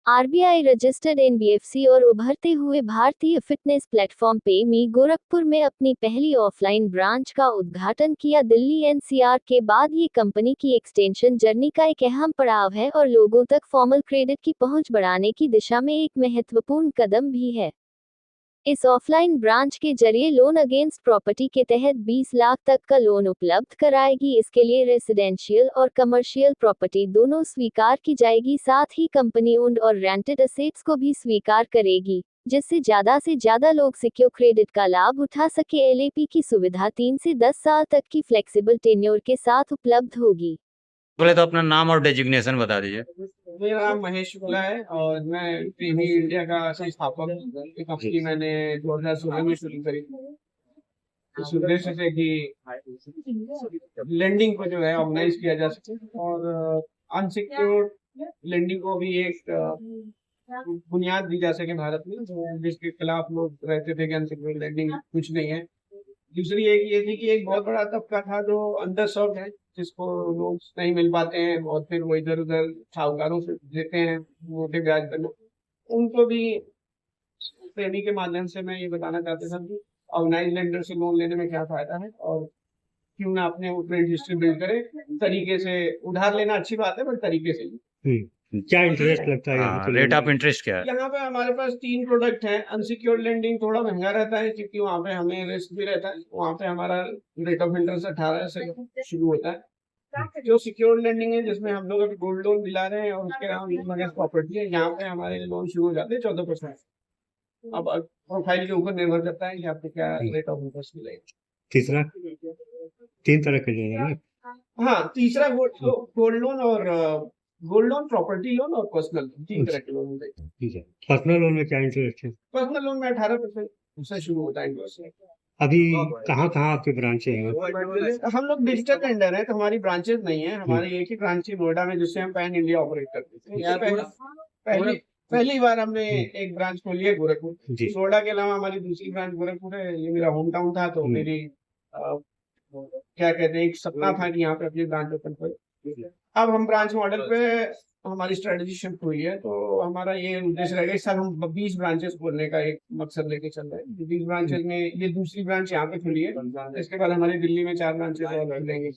RBI registered NBFC और उभरते हुए भारतीय फिटनेस प्लेटफॉर्म पेमी गोरखपुर में अपनी पहली ऑफलाइन ब्रांच का उद्घाटन किया। दिल्ली एनसीआर के बाद ये कंपनी की एक्सटेंशन जर्नी का एक अहम पड़ाव है और लोगों तक फॉर्मल क्रेडिट की पहुंच बढ़ाने की दिशा में एक महत्वपूर्ण कदम भी है। इस ऑफलाइन ब्रांच के जरिए लोन अगेंस्ट प्रॉपर्टी के तहत 20 लाख तक का लोन उपलब्ध कराएगी। इसके लिए रेसिडेंशियल और कमर्शियल प्रॉपर्टी दोनों स्वीकार की जाएगी, साथ ही कंपनी ओन्ड और रेंटेड असेट्स को भी स्वीकार करेगी, जिससे ज्यादा से ज्यादा लोग सिक्योर क्रेडिट का लाभ उठा सके। एलएपी की सुविधा 3 से 10 साल तक की फ्लेक्सिबल टेन्योर के साथ उपलब्ध होगी। बोले तो अपना नाम और डेजिग्नेशन बता दीजिए। मेरा नाम महेश शुक्ला है और मैं प्रीमी इंडिया का संस्थापक हूँ। ये कंपनी मैंने 2016 में शुरू करी इस उद्देश्य से कि लेंडिंग को जो है ऑर्गेनाइज किया जा सके और अनसिक्योर्ड लेंडिंग को भी एक बुनियाद दी जा सके भारत में, जिसके खिलाफ लोग रहते थे कि अनसिक्योर्ड लेंडिंग कुछ नहीं है। दूसरी एक ये थी कि एक बहुत बड़ा तबका था जो अंडर सर्व्ड है, जिसको लोग नहीं मिल पाते हैं और फिर वो इधर उधर साहूकारों से देते हैं मोटे ब्याज पर। उनको भी प्रेमी के माध्यम से मैं ये बताना चाहता था कि ऑर्गेनाइज लेंडर से लोन लेने में क्या फायदा है और क्यों ना अपने क्रेडिट हिस्ट्री बिल्ड करें तरीके से। उधार लेना अच्छी बात है पर तरीके से। क्या इंटरेस्ट लगता है यहाँ पे? रेट ऑफ इंटरेस्ट क्या है? यहाँ पे हमारे पास 3 प्रोडक्ट हैं। अनसिक्योर्ड लेंडिंग थोड़ा महंगा रहता है क्योंकि वहाँ पे हमें रिस्क भी रहता है। वहाँ पे हमारा रेट ऑफ इंटरेस्ट 18 से शुरू होता है। जो सिक्योर्ड लेंडिंग है, जिसमें हम लोग अभी गोल्ड लोन दिला रहे हैं और उसके अलावा प्रॉपर्टी है, यहाँ पे हमारे लोन शुरू हो जाते हैं 14%। अब प्रोफाइल के ऊपर निर्भर करता है कि आपको क्या रेट ऑफ इंटरेस्ट मिलेगा। तीसरा 3 तरह के लोन है ना? हाँ, तीसरा गोल्ड लोन और गोल्ड लोन, प्रॉपर्टी लोन और पर्सनल लोन, 3 तरह के लोन होते हैं। ठीक है। पर्सनल लोन में क्या इंटरेस्ट है? पर्सनल लोन में 18% से शुरू होता है इंटरेस्ट। अभी कहाँ आपके ब्रांचें हैं? हम लोग डिजिटल लेंडर हैं, तो हमारी ब्रांचेस नहीं है। हमारी एक ही ब्रांच है नोएडा में, जिससे हम पैन इंडिया ऑपरेट करते हैं। यहाँ पहली बार हमने एक ब्रांच खोली है गोरखपुर। नोएडा के अलावा हमारी दूसरी ब्रांच गोरखपुर है। ये मेरा होम टाउन था, तो मेरी क्या कहते हैं, एक सपना था कि यहाँ पे अपनी ब्रांच ओपन करें। अब हम ब्रांच मॉडल पे हमारी स्ट्रेटेजी शिफ्ट हुई है, तो हमारा ये उद्देश्य रहेगा इस साल हम 20 ब्रांचेस खोलने का एक मकसद लेके चल रहे हैं। 20 ब्रांचेस में ये दूसरी ब्रांच यहाँ पे खुली है। इसके बाद हमारी दिल्ली में 4 ब्रांचेस और खुलेंगे।